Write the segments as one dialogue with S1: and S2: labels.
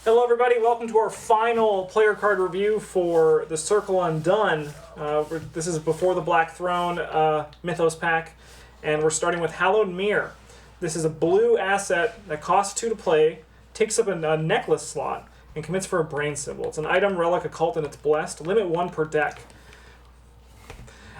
S1: Hello everybody, welcome to our final player card review for the Circle Undone. This is before the Black Throne Mythos pack, and we're starting with Hallowed Mirror. This is a blue asset that costs 2 to play, takes up a necklace slot, and commits for a brain symbol. It's an item, relic, occult, and it's blessed. Limit 1 per deck.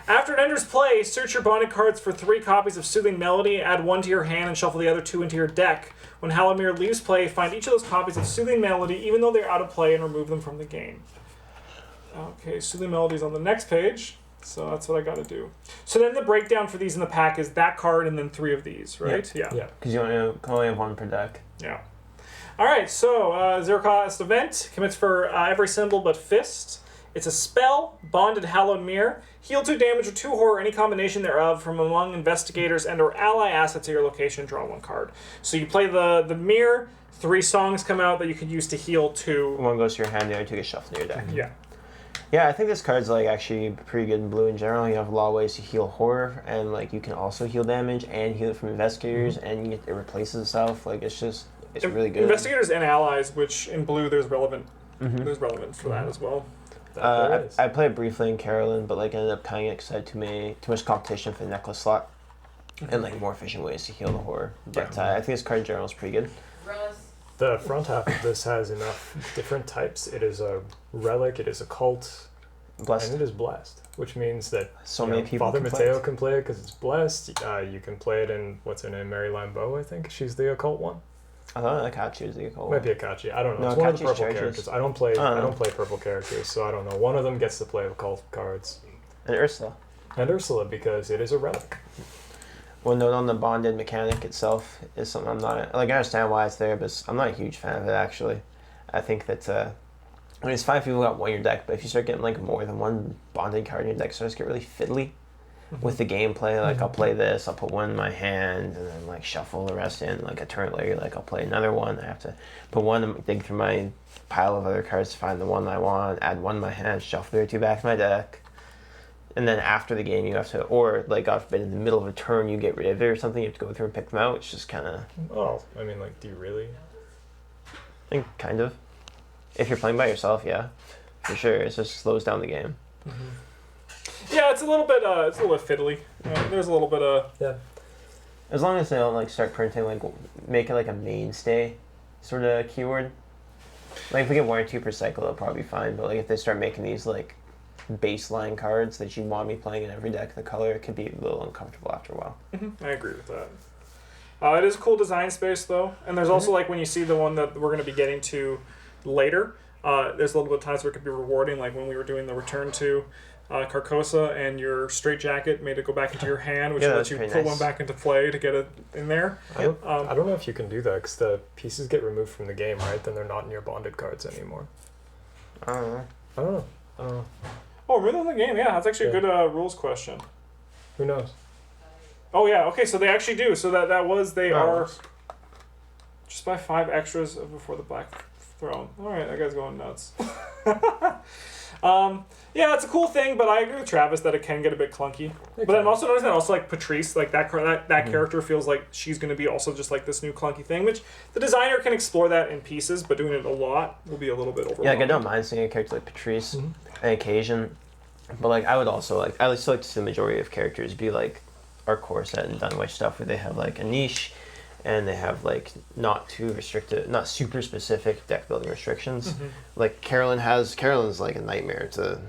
S1: After it enters play, search your bonded cards for 3 copies of Soothing Melody, add 1 to your hand, and shuffle the other 2 into your deck. When Hallowed Mirror leaves play, find each of those copies of Soothing Melody, even though they're out of play, and remove them from the game. Okay, Soothing Melody's on the next page, so that's what I gotta do. So then the breakdown for these in the pack is that card and then 3 of these, right?
S2: Yeah, because you only have 1 per deck.
S1: Yeah. Alright, so zero cost event, commits for every symbol but fist. It's a spell, Bonded Hallowed Mirror. Heal 2 damage or 2 horror, any combination thereof, from among investigators and or ally assets at your location. Draw 1 card. So you play the mirror, 3 songs come out that you could use to heal 2.
S2: 1 goes to your hand, the other 2 get shuffled to your deck.
S1: Yeah.
S2: Yeah, I think this card's like actually pretty good in blue in general. You have a lot of ways to heal horror, and like you can also heal damage and heal it from investigators, and it replaces itself. Like it's really good.
S1: Investigators and allies, which in blue there's relevant. There's relevant for that as well.
S2: I played briefly in Carolyn, but like ended up cutting it because I had too much competition for the necklace slot, and like more efficient ways to heal the horror. But I think this card in general is pretty good.
S3: The front half of this has enough different types. It is a relic, it is occult,
S2: Blessed.
S3: and it is blessed, which means that
S2: many people
S3: Father
S2: can play
S3: Mateo
S2: it.
S3: can play it because it's blessed. You can play it in, what's her name, Mary Lambeau, I think. She's the occult one.
S2: I thought Akachi was the occult.
S3: Might be Akachi. I don't know.
S2: No,
S3: It's one of the
S2: Akachi's
S3: purple
S2: churches.
S3: characters. I don't play purple characters, so I don't know. One of them gets to play occult cards.
S2: And Ursula.
S3: And Ursula, because it is a relic.
S2: One note on the bonded mechanic itself is something I'm not... Like, I understand why it's there, but I'm not a huge fan of it, actually. I think that... I mean, it's fine if you've got 1 in your deck, but if you start getting, like, more than 1 bonded card in your deck, it starts to get really fiddly with the gameplay. Like, I'll play this, I'll put 1 in my hand, and then, like, shuffle the rest in. Like, a turn later, like, I'll play another one. I have to put 1 and dig through my pile of other cards to find the one I want, add 1 in my hand, shuffle the other 2 back to my deck. And then after the game, you have to, or like God forbid, in the middle of a turn, you get rid of it or something. You have to go through and pick them out. It's just kind of.
S3: Oh, I mean, like, do you really?
S2: I think kind of. If you're playing by yourself, yeah, for sure. It just slows down the game.
S1: Yeah, it's a little bit fiddly. There's a little bit of...
S3: Yeah.
S2: As long as they don't like start printing, like make it like a mainstay sort of keyword. Like if we get 1 or 2 per cycle, it'll probably be fine. But like if they start making these like baseline cards that you want me playing in every deck, the color, it could be a little uncomfortable after a while.
S1: I agree with that. It is a cool design space though, and there's also like when you see the one that we're going to be getting to later, there's a little bit of times where it could be rewarding, like when we were doing the return to Carcosa and your straitjacket made it go back into your hand, which lets you put one back into play to get it in there.
S3: I don't know if you can do that because the pieces get removed from the game, right? Then they're not in your bonded cards anymore.
S2: I don't know.
S1: Oh, really in the game? Yeah, that's actually a good rules question.
S3: Who knows?
S1: Oh yeah, okay, so they actually do. So they are just by 5 extras before the Black Throne. All right, that guy's going nuts. Yeah, it's a cool thing, but I agree with Travis that it can get a bit clunky. But I'm also noticing that also like Patrice, like that character feels like she's going to be also just like this new clunky thing, which the designer can explore that in pieces, but doing it a lot will be a little bit overwhelming.
S2: Yeah, like I don't mind seeing a character like Patrice on occasion, but like I would also like I still like to see the majority of characters be like our core set and Dunwich stuff where they have like a niche. And they have like not too restricted, not super specific deck building restrictions. Like Carolyn's like a nightmare to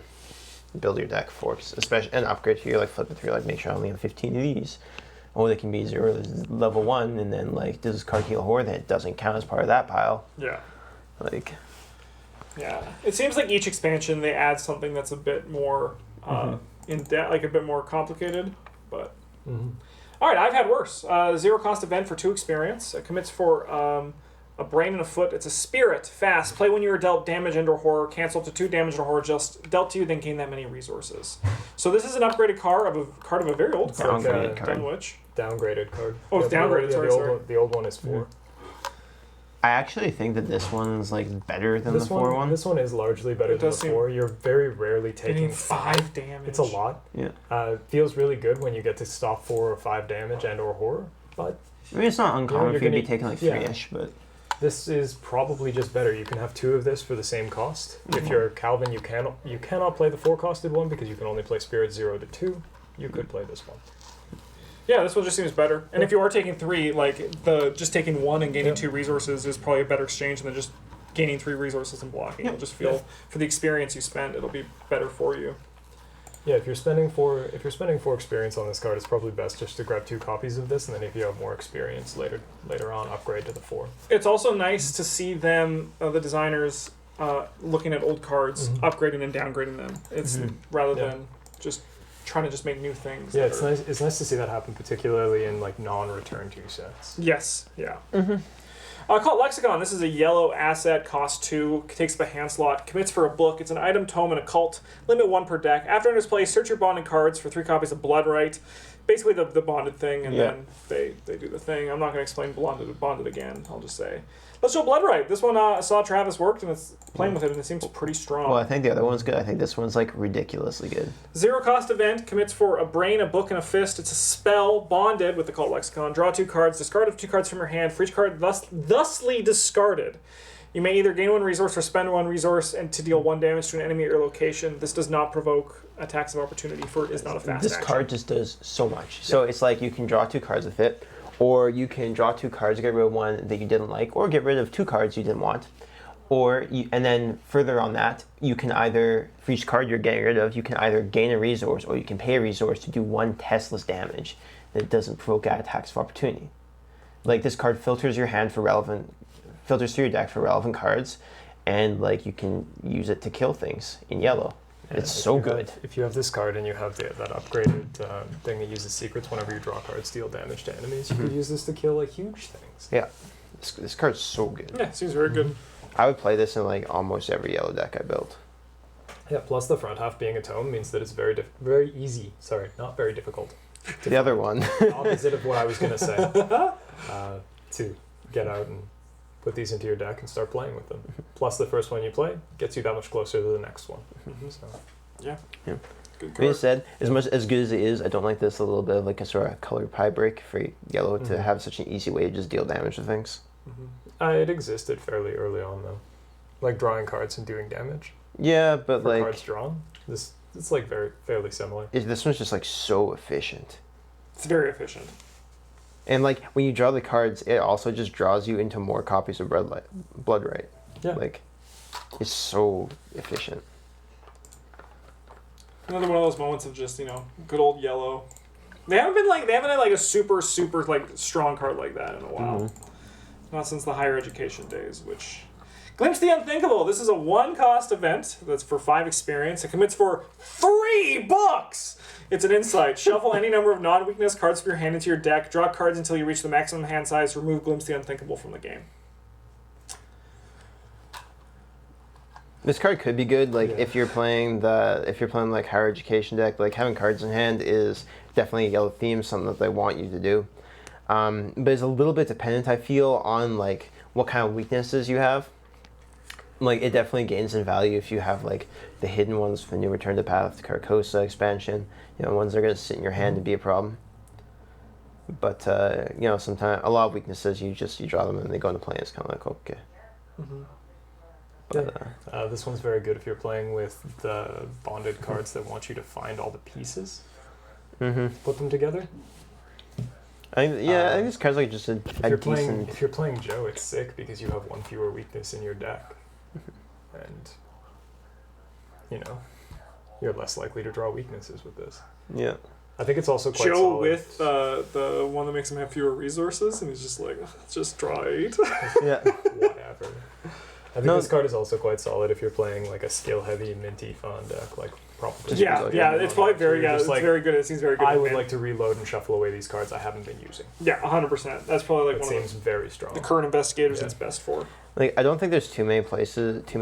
S2: build your deck for, especially and upgrade to. You're like flipping through, like make sure I only have 15 of these. Or they can be 0 to level 1, and then like does this card heal horror that doesn't count as part of that pile.
S1: Yeah.
S2: Like.
S1: Yeah, it seems like each expansion they add something that's a bit more in depth, like a bit more complicated, but. All right, I've had worse. 0 cost event for 2 experience. It commits for a brain and a foot. It's a spirit. Fast. Play when you are dealt damage and or horror. Cancel up to 2 damage or horror just dealt to you, then gain that many resources. So this is an upgraded card of a very old card.
S2: Downgraded card.
S1: Dunwich.
S3: Downgraded card.
S1: Oh, it's downgraded. Sorry.
S3: The old one is 4.
S2: I actually think that this one's like better than the 4 one.
S3: This one is largely better than the 4. You're very rarely taking
S1: 5 damage.
S3: It's a lot.
S2: Yeah.
S3: It feels really good when you get to stop 4 or 5 damage and or horror, but
S2: I mean, it's not uncommon for you to be taking like 3-ish, but
S3: This is probably just better. You can have 2 of this for the same cost. If you're Calvin, you cannot play the 4-costed one because you can only play Spirit 0 to 2. You could play this one.
S1: Yeah, this one just seems better. And if you are taking 3, like just taking 1 and gaining 2 resources is probably a better exchange than just gaining 3 resources and blocking. You'll just feel for the experience you spend, it'll be better for you.
S3: Yeah, if you're spending 4 experience on this card, it's probably best just to grab 2 copies of this, and then if you have more experience later on, upgrade to the 4.
S1: It's also nice to see them, the designers, looking at old cards, upgrading and downgrading them. It's rather than just trying to just make new things.
S3: Yeah, it's nice. It's nice to see that happen, particularly in like non-return 2 sets.
S1: Yes. Yeah. Occult lexicon. This is a yellow asset, cost 2, takes up a hand slot, commits for a book. It's an item, tome, and occult. Limit 1 per deck. After end of play, search your bonded cards for 3 copies of Bloodright. Basically the bonded thing, and then they do the thing. I'm not going to explain bonded again. I'll just say. Let's show Bloodright. This one I saw Travis worked, and it's playing with it, and it seems pretty strong.
S2: Well, I think the other one's good. I think this one's like ridiculously good.
S1: 0 cost event, commits for a brain, a book, and a fist. It's a spell, bonded with the Occult Lexicon. Draw 2 cards, discard 2 cards from your hand. For each card thusly discarded, you may either gain 1 resource or spend 1 resource and to deal 1 damage to an enemy at your location. This does not provoke attacks of opportunity, for it is not a fast
S2: This
S1: action.
S2: card just does so much. So it's like you can draw 2 cards with it, or you can draw 2 cards, get rid of 1 that you didn't like, or get rid of 2 cards you didn't want. And then further on that, you can either, for each card you're getting rid of, you can either gain a resource or you can pay a resource to do 1 testless damage that doesn't provoke attacks of opportunity. Like this card filters your hand for filters through your deck for relevant cards, and like you can use it to kill things in yellow. It's so good.
S3: If you have this card and you have that upgraded thing that uses secrets whenever you draw cards, deal damage to enemies, you could use this to kill like huge things.
S2: Yeah, this card's so good.
S1: Yeah, seems very good.
S2: I would play this in like almost every yellow deck I built.
S3: Yeah, plus the front half being a tome means that it's very easy. Sorry, not very difficult.
S2: The other one.
S3: Opposite of what I was going to say. To get out and put these into your deck and start playing with them. Plus the first one you play gets you that much closer to the next one. So.
S1: Yeah. Good
S2: Being
S1: card.
S2: said, as good as it is, I don't like this a little bit of like a sort of color pie break for yellow to have such an easy way to just deal damage to things.
S3: It existed fairly early on though, like drawing cards and doing damage.
S2: Yeah, but
S3: for
S2: like
S3: cards drawn, it's like fairly similar.
S2: This one's just like so efficient.
S1: It's very efficient.
S2: And like when you draw the cards, it also just draws you into more copies of Bloodright.
S3: Yeah.
S2: Like it's so efficient.
S1: Another one of those moments of just, good old yellow. They haven't had like a super like strong card like that in a while. Not since the higher education days, which Glimpse the Unthinkable. This is a 1-cost event that's for 5 experience. It commits for 3 books. It's an insight. Shuffle any number of non-weakness cards from your hand into your deck. Draw cards until you reach the maximum hand size. Remove Glimpse the Unthinkable from the game.
S2: This card could be good, like if you're playing like higher education deck, like having cards in hand is definitely a yellow theme, something that they want you to do. But it's a little bit dependent, I feel, on like what kind of weaknesses you have. Like it definitely gains in value if you have like the hidden ones for New Return to Path, Carcosa expansion, ones that are gonna sit in your hand and be a problem. But sometimes a lot of weaknesses you draw them and they go into play and it's kinda like okay. But,
S3: this one's very good if you're playing with the bonded cards that want you to find all the pieces, put them together.
S2: I think this card's like just a decent.
S3: If you're playing Joe, it's sick because you have 1 fewer weakness in your deck, and you're less likely to draw weaknesses with this.
S2: Yeah.
S3: I think it's also quite
S1: Joe
S3: solid.
S1: with the one that makes him have fewer resources, and he's just like, just draw 8.
S2: Yeah.
S3: Whatever. I think this card is also quite solid if you're playing like a skill-heavy, minty, fun deck, like probably.
S1: It's probably very good. It's very good. It seems very good.
S3: I would like to reload and shuffle away these cards I haven't been using.
S1: Yeah, 100%. That's probably like
S3: It
S1: one
S3: seems
S1: of
S3: very strong.
S1: the current investigators it's best for.
S2: Like I don't think there's too many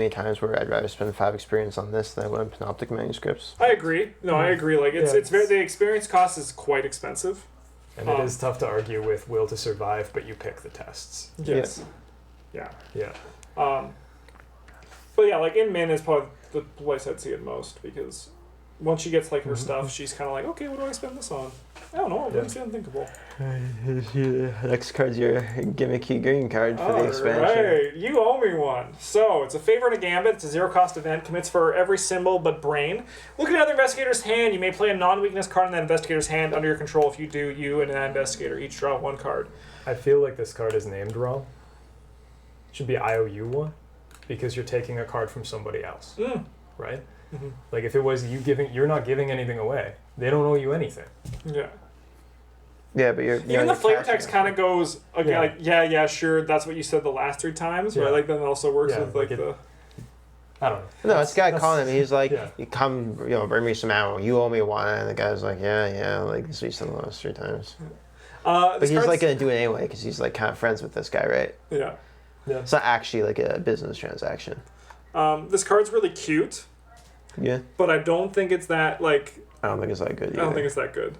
S2: times where I'd rather spend 5 experience on this than I would on Panoptic manuscripts.
S1: I agree. No, I agree. Like it's very, the experience cost is quite expensive.
S3: And it is tough to argue with Will to Survive, but you pick the tests.
S1: Yes.
S3: Yeah.
S1: But yeah, like in Min is probably the place I'd see it most because once she gets like her stuff, she's kind of like, okay, what do I spend this on? I don't know. I wouldn't say unthinkable.
S2: Next card's your gimmicky green card for the expansion.
S1: Alright, you owe me one. So, it's a favor and a gambit. It's a 0-cost event. Commits for every symbol but brain. Look at another investigator's hand. You may play a non-weakness card in that investigator's hand under your control. If you do, you and that investigator each draw one card.
S3: I feel like this card is named wrong. It should be IOU one, because you're taking a card from somebody else, right? Mm-hmm. Like if it was you're not giving anything away. They don't owe you anything.
S1: Yeah.
S2: Yeah, but you're
S1: even the flavor text kind of goes like yeah, sure, that's what you said the last 3 times, but like then it also works with like the.
S3: I don't know.
S2: No, it's a guy calling him. He's like, you come, bring me some ammo. You owe me one. And the guy's like, yeah, like this is what you said the last 3 times. But he's like gonna do it anyway because he's like kind of friends with this guy, right?
S1: Yeah.
S2: It's not actually like a business transaction.
S1: This card's really cute.
S2: Yeah.
S1: But I don't think it's that like.
S2: I don't think it's that good either.
S1: I don't think it's that good,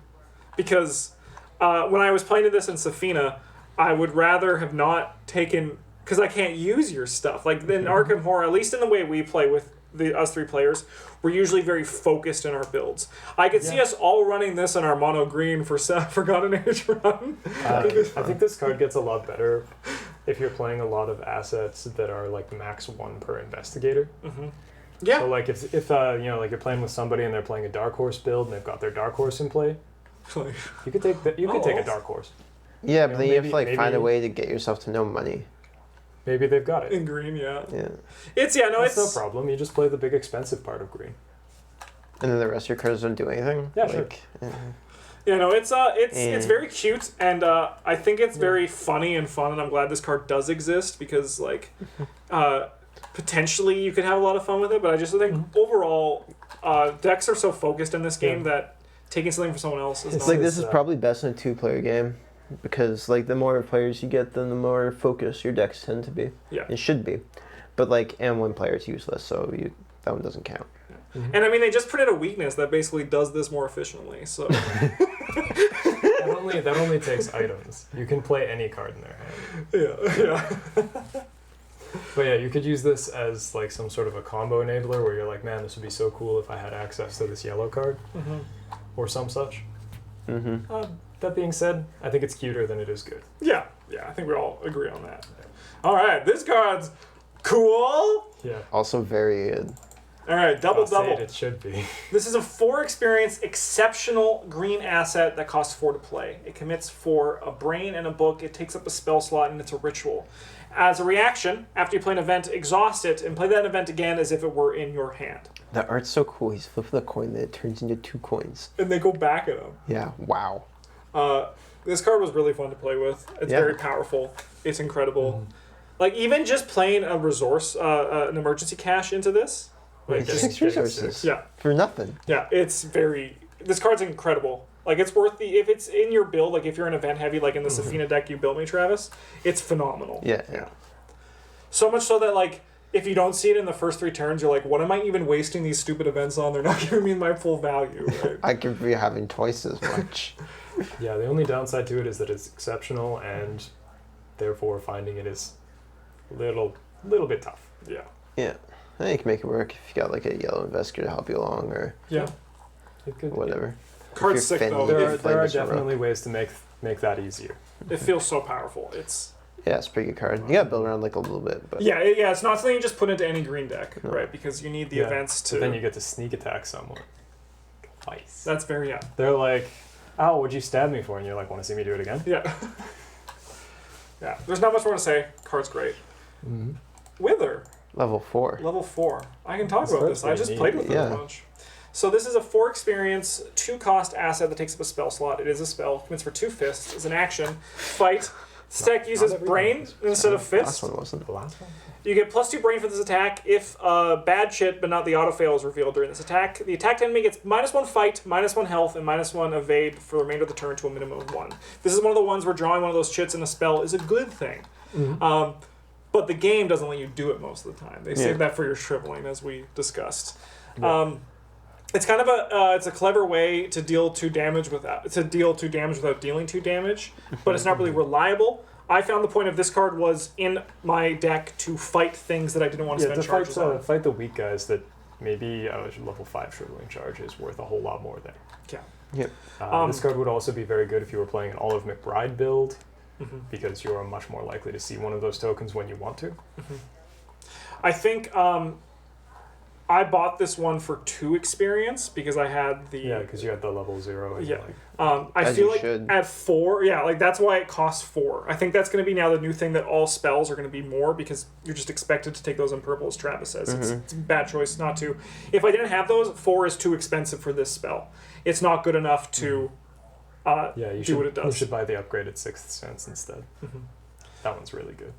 S1: because when I was playing this in Safina, I would rather have not taken, because I can't use your stuff. Like in Arkham Horror, at least in the way we play with us 3 players, we're usually very focused in our builds. I could see us all running this in our mono green for Forgotten Age run.
S3: I think this card gets a lot better if you're playing a lot of assets that are like max 1 per investigator.
S1: Mm-hmm. Yeah.
S3: So like if like you're playing with somebody and they're playing a Dark Horse build and they've got their Dark Horse in play, you could take a Dark Horse.
S2: Yeah, but then you have to find a way to get yourself to no money.
S3: Maybe they've got it.
S1: In green, yeah.
S3: It's no problem. You just play the big expensive part of green.
S2: And then the rest of your cards don't do anything?
S3: Yeah, sure.
S1: Yeah, no, it's very cute, and I think it's very funny and fun, and I'm glad this card does exist, because like potentially you could have a lot of fun with it, but I just think overall decks are so focused in this game that taking something from someone else is
S2: this is probably best in a 2-player game. Because like the more players you get, then the more focused your decks tend to be.
S1: Yeah,
S2: it should be, but like and 1 player is useless, so that one doesn't count.
S1: Yeah. And I mean, they just printed a weakness that basically does this more efficiently. So
S3: that only takes items. You can play any card in their hand.
S1: Yeah.
S3: But yeah, you could use this as like some sort of a combo enabler where you're like, man, this would be so cool if I had access to this yellow card, or some such. That being said, I think it's cuter than it is good.
S1: Yeah, I think we all agree on that. All right, this card's cool.
S3: Yeah.
S2: Also very good.
S1: All right, double.
S3: It should be.
S1: This is a 4 experience exceptional green asset that costs 4 to play. It commits for a brain and a book. It takes up a spell slot, and it's a ritual. As a reaction, after you play an event, exhaust it and play that event again as if it were in your hand.
S2: The art's so cool. He's flipping the coin that it turns into 2 coins.
S1: And they go back at him.
S2: Yeah, wow.
S1: This card was really fun to play with. It's very powerful. It's incredible. Like, even just playing a resource, an emergency cache into this.
S2: Like, just 6 resources.
S1: Yeah.
S2: For nothing.
S1: Yeah, this card's incredible. Like, it's worth if it's in your build, like if you're an event heavy, like in the Safina deck you built me, Travis, it's phenomenal.
S2: Yeah.
S1: So much so that, like, if you don't see it in the first 3 turns, you're like, what am I even wasting these stupid events on? They're not giving me my full value. Right?
S2: I could be having twice as much.
S3: Yeah, the only downside to it is that it's exceptional, and therefore finding it is a little bit tough.
S1: Yeah.
S2: Yeah. I think you can make it work if you got like a yellow investigator to help you along, or whatever.
S1: Card's sick though.
S3: There are definitely ways to make that easier.
S1: It feels so powerful. It's
S2: a pretty good card. You gotta build around like a little bit, but
S1: it's not something you just put into any green deck, right? Because you need the events to.
S3: But then you get to sneak attack someone. Twice.
S1: That's very
S3: They're like, "Ow, what'd you stab me for?" And you're like, "Want to see me do it again?"
S1: Yeah. Yeah. There's not much more to say. Card's great. Wither.
S2: Level 4.
S1: Level 4. I can talk about this. I just played with it a bunch. So this is a 4 experience, 2 cost asset that takes up a spell slot. It is a spell. Commits for 2 fists. It's an action. Fight. This deck uses brain instead of fist.
S2: Last one wasn't.
S3: The last one?
S1: You get +2 brain for this attack if bad shit but not the auto fail is revealed during this attack. The attacked enemy gets -1 fight, -1 health, and -1 evade for the remainder of the turn to a minimum of 1. This is one of the ones where drawing one of those chits in a spell is a good thing. But the game doesn't let you do it most of the time. They save that for your shriveling, as we discussed. Yeah. It's kind of it's a clever way to deal 2 damage without dealing 2 damage, but it's not really reliable. I found the point of this card was in my deck to fight things that I didn't want to spend charges on.
S3: Fight the weak guys that maybe a level 5 shriveling charge is worth a whole lot more than.
S1: Yeah.
S2: Yep.
S3: This card would also be very good if you were playing an Olive McBride build,
S1: Mm-hmm.
S3: because you are much more likely to see one of those tokens when you want to.
S1: Mm-hmm. I think I bought this one for 2 experience because I had the...
S3: Yeah, because you had the level 0. And
S1: Yeah.
S3: like,
S1: I
S2: As
S1: feel
S2: you
S1: like
S2: should.
S1: at 4, yeah, like that's why it costs 4. I think that's going to be now the new thing, that all spells are going to be more because you're just expected to take those in purple, as Travis says. It's a bad choice not to. If I didn't have those, 4 is too expensive for this spell. It's not good enough to
S3: yeah, you
S1: do
S3: should,
S1: what it does.
S3: You should buy the upgraded Sixth Sense instead.
S1: Mm-hmm.
S3: That one's really good.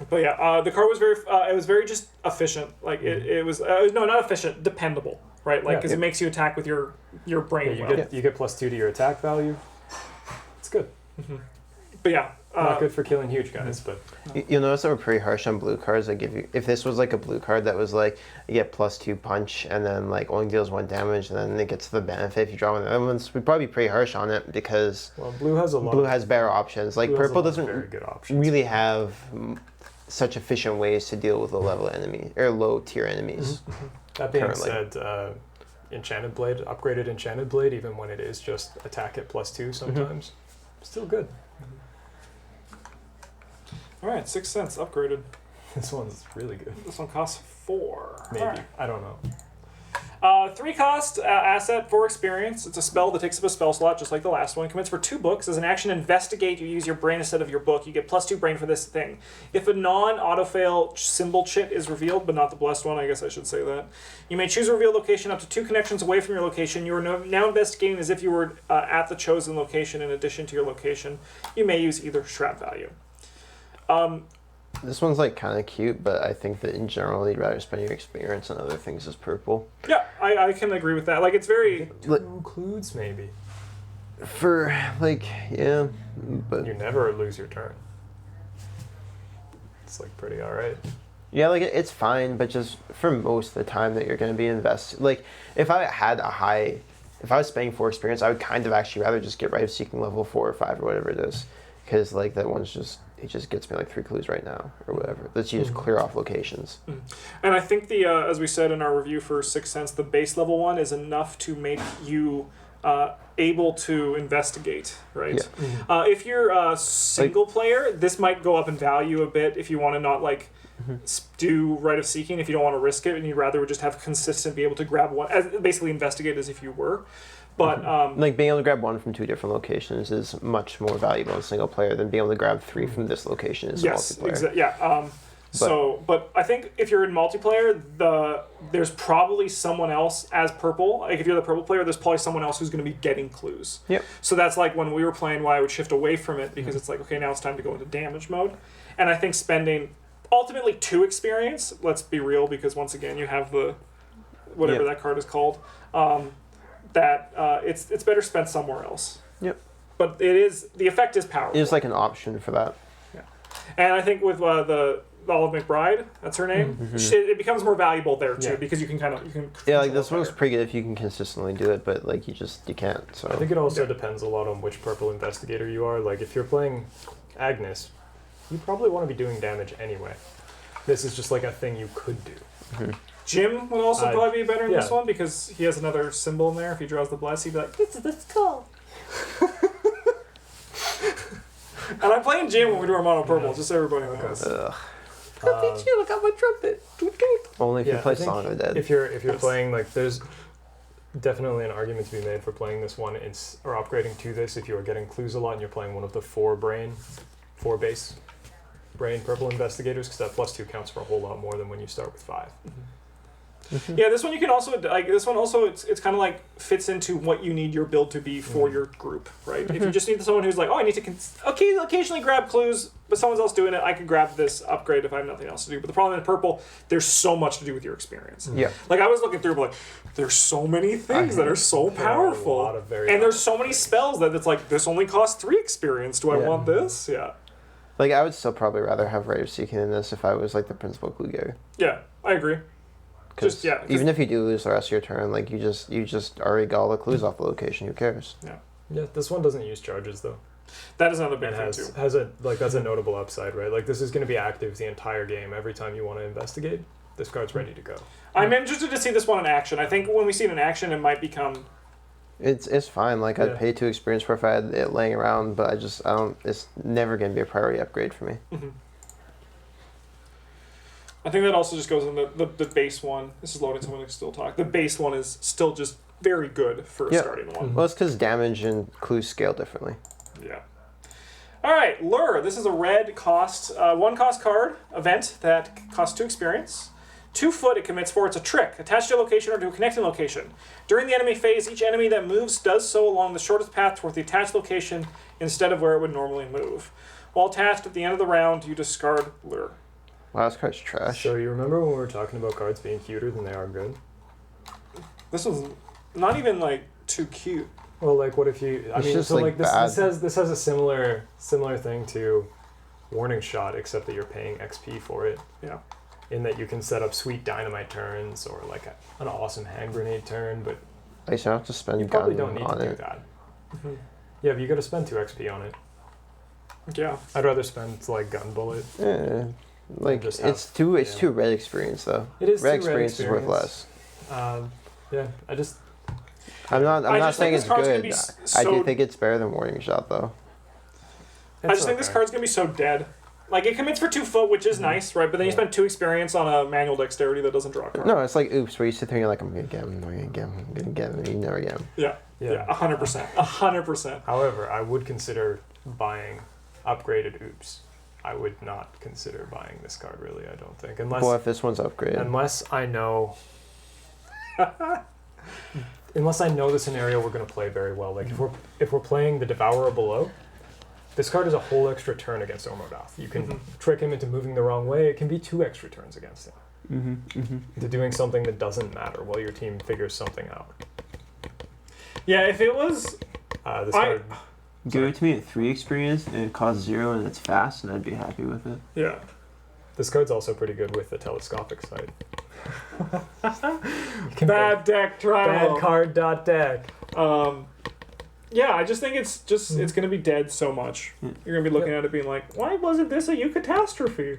S1: But yeah, the card was very, it was very just efficient. Like it was, no, not efficient, dependable, right? Like, because it makes you attack with your brain.
S3: Yeah, you get +2 to your attack value. It's good.
S1: Mm-hmm. But yeah.
S3: Not good for killing huge guys, but...
S2: You'll notice that we're pretty harsh on blue cards that give you... If this was like a blue card that was like, you get +2 punch and then like only deals 1 damage and then it gets the benefit if you draw one of the other ones, we'd probably be pretty harsh on it because...
S3: Well, blue has a lot
S2: Blue has better options. Like purple doesn't
S3: very good options.
S2: really have such efficient ways to deal with low-level enemy or low-tier enemies.
S3: That being
S2: currently.
S3: said, Enchanted Blade, upgraded Enchanted Blade, even when it is just attack at +2 sometimes, still good.
S1: All right, 6 cents upgraded.
S3: This one's really good.
S1: This one costs 4.
S3: Maybe.
S1: All right.
S3: I don't know.
S1: 3 cost asset for experience. It's a spell that takes up a spell slot, just like the last one. Commits for 2 books. As an action, investigate. You use your brain instead of your book. You get +2 brain for this thing. If a non-auto-fail symbol chit is revealed, but not the blessed one, I guess I should say that, you may choose a revealed location up to 2 connections away from your location. You are now investigating as if you were at the chosen location in addition to your location. You may use either strat value.
S2: This one's like kind of cute, but I think that in general you'd rather spend your experience on other things as purple.
S1: Yeah, I can agree with that. Like, it's very...
S3: 2 clues, maybe.
S2: For like, yeah, but
S3: You never lose your turn. It's like pretty alright.
S2: yeah, like it's fine, but just for most of the time that you're going to be invested. Like, if I was spending 4 experience, I would kind of actually rather just get Rite of Seeking level 4 or 5 or whatever it is, because like that one's just. It just gets me like 3 clues right now, or whatever. Let's just clear off locations.
S1: And I think the as we said in our review for 6 cents, the base level one is enough to make you able to investigate, right?
S2: Yeah.
S1: If you're a single player, this might go up in value a bit if you want to not like do Rite of Seeking, if you don't want to risk it, and you'd rather just have consistent, be able to grab one, basically investigate as if you were. But
S2: like being able to grab 1 from 2 different locations is much more valuable as a single player than being able to grab 3 from this location as multiplayer.
S1: Yeah. But I think if you're in multiplayer, there's probably someone else as purple. Like if you're the purple player, there's probably someone else who's going to be getting clues.
S2: Yep.
S1: So that's like when we were playing, why I would shift away from it, because it's like, okay, now it's time to go into damage mode. And I think spending ultimately 2 experience, let's be real, because once again you have the whatever that card is called. It's better spent somewhere else.
S2: Yep.
S1: But the effect is powerful.
S2: It's like an option for that.
S1: Yeah. And I think with the Olive McBride, that's her name, it becomes more valuable there too, because you can
S2: Yeah, like this one's pretty good if you can consistently do it, but like you can't. So
S3: I think it also depends a lot on which purple investigator you are. Like if you're playing Agnes, you probably want to be doing damage anyway. This is just like a thing you could do.
S1: Jim would also probably be better in this
S3: yeah.
S1: one because he has another symbol in there. If he draws the bless, he'd be like, "This is the skull." And I'm playing Jim when we do our mono purple, just so everybody knows.
S2: Ugh.
S1: I got my trumpet.
S2: Only if you play
S3: I think
S2: Song of the Dead.
S3: If you're playing, like, there's definitely an argument to be made for playing this one or upgrading to this if you are getting clues a lot and you're playing one of the 4 base brain purple investigators, because that +2 counts for a whole lot more than when you start with 5.
S1: Yeah, this one you can also it's kind of like fits into what you need your build to be for your group, right? If you just need someone who's like, oh, I need to occasionally grab clues, but someone's else doing it, I can grab this upgrade if I have nothing else to do. But the problem in purple, there's so much to do with your experience.
S2: Yeah.
S1: Like I was looking through, like there's so many things that are so powerful, and there's so many spells that it's like this only costs 3 experience. Do I want this? Yeah.
S2: Like I would still probably rather have Rite of Seeking in this if I was like the principal clue getter.
S1: Yeah, I agree.
S2: Because even if you do lose the rest of your turn, like you just already got all the clues off the location. Who cares?
S3: Yeah, this one doesn't use charges though.
S1: That is another big thing too.
S3: That's a notable upside, right? Like this is going to be active the entire game. Every time you want to investigate, this card's ready to go.
S1: I'm interested to see this one in action. I think when we see it in action, it might become
S2: It's fine. Like, I'd
S3: Yeah.
S2: pay 2 experience for if I had it laying around, but I don't. It's never gonna be a priority upgrade for me.
S1: Mm-hmm. I think that also just goes in the base one. This is loading, so I'm going to still talk. The base one is still just very good for a
S2: Yeah.
S1: starting one.
S2: Well, it's because damage and clues scale differently.
S1: Yeah. All right, Lura. This is a red cost, 1 cost card event that costs 2 experience. 2 foot it commits for. It's a trick. Attached to a location or to a connecting location. During the enemy phase, each enemy that moves does so along the shortest path toward the attached location instead of where it would normally move. While attached at the end of the round, you discard Lure.
S2: Wow, this card's trash.
S3: So you remember when we were talking about cards being cuter than they are good?
S1: This one's not even like too cute.
S3: Well, like, what if you? I
S2: It's
S3: mean,
S2: just,
S3: so
S2: like,
S3: like this
S2: bad.
S3: this has a similar thing to Warning Shot, except that you're paying XP for it.
S1: Yeah.
S3: In that you can set up sweet dynamite turns or like an awesome hand grenade turn, but
S2: I used to have to spend
S3: you probably
S2: gun
S3: don't need
S2: on
S3: to do
S2: it.
S3: that.
S1: Mm-hmm.
S3: Yeah, but you got to spend 2 XP on it.
S1: Yeah.
S3: I'd rather spend like gun bullet.
S2: Yeah. Like,
S3: just
S2: it's
S3: have-
S2: too
S3: yeah.
S2: too red experience though.
S3: It is
S2: Red
S3: too
S2: experience is worth less.
S3: Yeah, I just
S2: I'm not
S1: just think
S2: saying
S1: this
S2: it's
S1: card's gonna
S2: good.
S1: be
S2: I
S1: so-
S2: do think it's better than Warning Shot though.
S1: I just think this card's going to be so dead. Like, it commits for 2 foot, which is nice, right? But then you spend 2 experience on a manual dexterity that doesn't draw a card.
S2: No, it's like Oops, where you sit there and you're like, I'm gonna get him, I'm gonna get him, I'm gonna get him, and you never get him.
S1: Yeah. Yeah, 100%. 100%.
S3: However, I would consider buying upgraded Oops. I would not consider buying this card, really. I don't think,
S2: Well, if this one's upgraded.
S3: unless I know the scenario we're going to play very well. Like if we're playing the Devourer below, this card is a whole extra turn against Omordath. You can trick him into moving the wrong way. It can be 2 extra turns against him. Into doing something that doesn't matter while your team figures something out.
S1: Yeah, if it was...
S3: This card,
S2: Give it to me at 3 experience and it costs 0 and it's fast, and I'd be happy with it.
S1: Yeah.
S3: this card's also pretty good with the telescopic sight.
S1: Bad deck, trial.
S3: Bad card dot deck.
S1: Yeah, I just think it's going to be dead so much.
S2: Yeah.
S1: You're going to be looking at it being like, why wasn't this a eucatastrophe?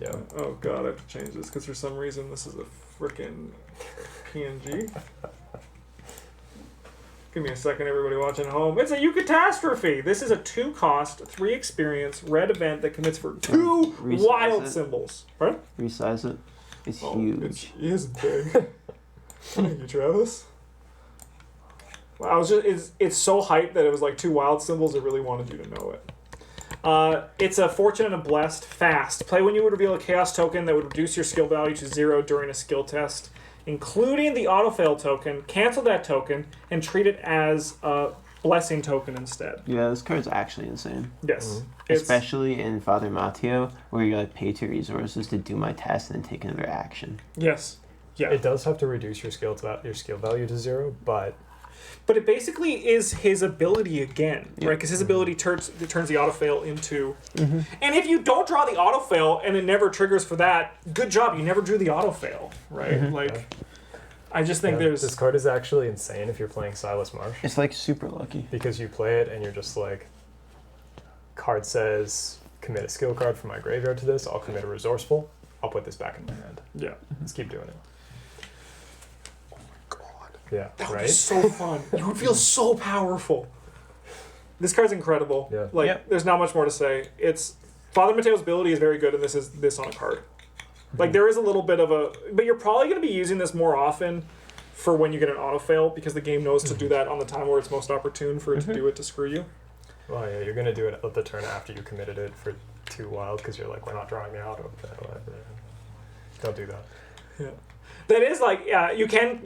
S3: Yeah.
S1: Oh god, I have to change this because for some reason this is a freaking PNG. Give me a second, everybody watching at home. It's a eucatastrophe! This is a 2 cost, 3 experience, red event that commits for 2
S2: Resize
S1: wild
S2: it.
S1: symbols. Right?
S2: Resize it. It's huge.
S1: It is big. Thank you, Travis. Wow, it's so hyped that it was like 2 wild symbols. It really wanted you to know it. It's a Fortune and a Blessed, fast. Play when you would reveal a Chaos token that would reduce your skill value to 0 during a skill test, including the autofail token. Cancel that token and treat it as a Blessing token instead.
S2: Yeah, this card's actually insane.
S1: Yes.
S2: Especially in Father Matteo, where you like pay 2 resources to do my test and then take another action.
S1: Yes. Yeah.
S3: It does have to reduce your skill value to 0, but
S1: But it basically is his ability again, right? Because his ability turns the autofail into... And if you don't draw the autofail and it never triggers for that, good job, you never drew the autofail, right? I just think there's...
S3: this card is actually insane if you're playing Silas Marsh.
S2: It's like super lucky.
S3: Because you play it and you're just like, card says, commit a skill card from my graveyard to this, I'll commit a resourceful, I'll put this back in my hand.
S1: Yeah.
S3: Let's keep doing it. Yeah,
S1: That would
S3: right?
S1: be so fun. You would feel so powerful. This card's incredible.
S3: Yeah.
S1: There's not much more to say. It's... Father Mateo's ability is very good, and this is this on a card. Like, there is a little bit of a... But you're probably going to be using this more often for when you get an autofail, because the game knows to do that on the time where it's most opportune for it to do it to screw you.
S3: Well, yeah, you're going to do it at the turn after you committed it for 2 wild, because you're like, we're not drawing the auto. Don't do that.
S1: Yeah. That is like, you can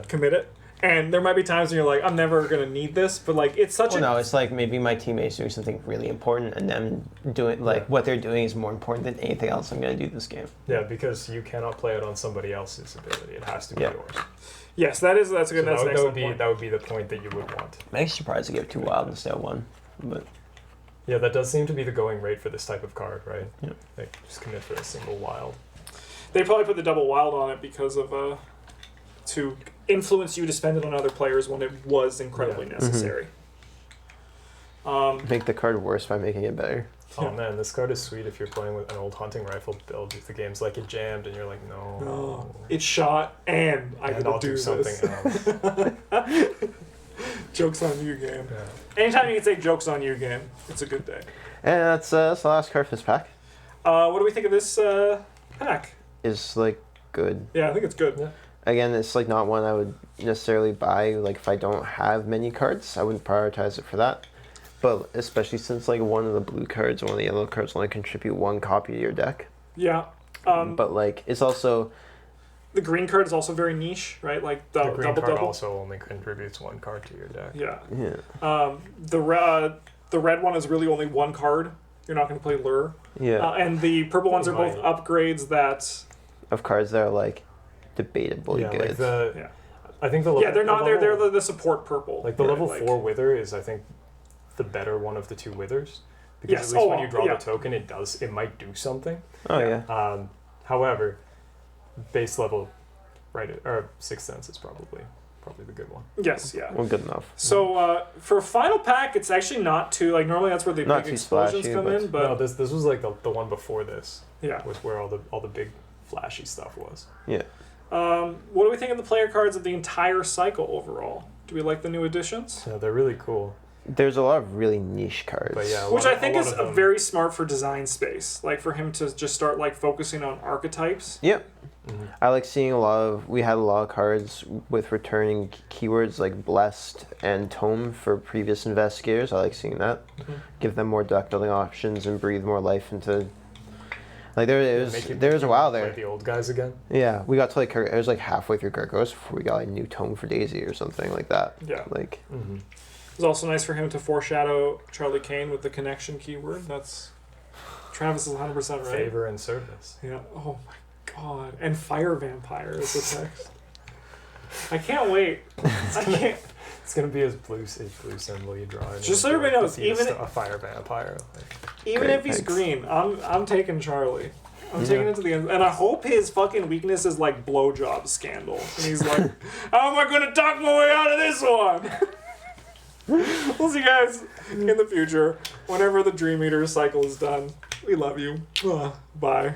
S1: commit it, and there might be times when you're like, I'm never gonna need this, but like it's such
S2: No, it's like maybe my teammates doing something really important, and them doing what they're doing is more important than anything else I'm gonna do this game.
S3: Yeah, because you cannot play it on somebody else's ability. It has to be yours.
S1: Yes, that's a good.
S3: So
S1: that's
S3: that would be the point that you would want.
S2: I'm actually surprised to give 2 wild instead of 1, but
S3: Yeah, that does seem to be the going rate for this type of card, right?
S2: Yeah.
S3: Like, just commit for a single wild.
S1: They probably put the double wild on it because of to influence you to spend it on other players when it was incredibly necessary.
S2: make the card worse by making it better.
S3: Oh man, this card is sweet if you're playing with an old hunting rifle build. If the game's like it jammed and you're like, no.
S1: It shot and I
S3: and
S1: gotta
S3: I'll do something
S1: this.
S3: else.
S1: Jokes on you, game.
S3: Yeah.
S1: Anytime you can say jokes on you, game, it's a good day.
S2: And that's the last card for this pack.
S1: What do we think of this pack?
S2: Is like good.
S1: Yeah, I think it's good.
S3: Yeah.
S2: Again, it's like not one I would necessarily buy. Like if I don't have many cards, I wouldn't prioritize it for that. But especially since like one of the blue cards or one of the yellow cards only contribute one copy to your deck.
S1: Yeah.
S2: But like it's also
S1: the green card is also very niche, right? Like the
S3: green
S1: double.
S3: card also only contributes one card to your deck.
S1: Yeah.
S2: Yeah.
S1: The red one is really only one card. You're not going to play Lure.
S2: Yeah.
S1: And the purple ones are both upgrades that
S2: of cards that are like debatably
S3: Yeah,
S2: good.
S3: like the
S1: Yeah.
S3: I think the level,
S1: they're not.
S3: the level,
S1: They're the support purple.
S3: like the
S1: right?
S3: level
S1: Like,
S3: 4 wither is I think the better one of the two withers because
S1: Yes.
S3: at least
S1: Oh,
S3: when you draw
S1: yeah.
S3: the token it might do something.
S2: Oh yeah.
S3: However, base level, right, or Sixth Sense is probably the good one.
S1: Yes. Yeah.
S2: Well, good enough.
S1: So for final pack, it's actually not too like normally that's where the
S2: Not
S1: big
S2: too
S1: explosions
S2: splashy,
S1: come
S2: but-
S1: in, but
S3: No, this was like the one before this.
S1: yeah.
S3: Was where all the big flashy stuff was.
S2: Yeah.
S1: What do we think of the player cards of the entire cycle overall? Do we like the new additions?
S3: Yeah, they're really cool.
S2: There's a lot of really niche cards.
S3: But yeah,
S1: Which I think is
S3: of them-
S1: very smart for design space. Like for him to just start like focusing on archetypes.
S2: Yep.
S3: Mhm.
S2: I like seeing we had a lot of cards with returning keywords like Blessed and Tome for previous investigators. I like seeing that.
S1: Mhm.
S2: Give them more deck building options and breathe more life into. Like there was a
S3: you
S2: while
S3: play
S2: there.
S3: the old guys again.
S2: Yeah, we got to like it was like halfway through Kirkos before we got like new Tome for Daisy or something like that.
S1: Yeah.
S2: Like
S3: Mm-hmm.
S1: It was also nice for him to foreshadow Charlie Kane with the connection keyword. That's Travis is 100% right.
S3: Favor and service.
S1: Yeah. Oh my god. And Fire Vampire is the text. I can't wait. I can't.
S3: It's gonna be his blue symbol you draw.
S1: Just so everybody knows, even
S3: a fire vampire.
S1: Even
S2: Great,
S1: if he's
S2: thanks.
S1: green, I'm taking Charlie. I'm
S2: Yeah.
S1: taking it to the end, and I hope his fucking weakness is like blowjob scandal, and he's like, "How am I gonna talk my way out of this one?" We'll see you guys in the future whenever the Dream Eater cycle is done. We love you. Bye.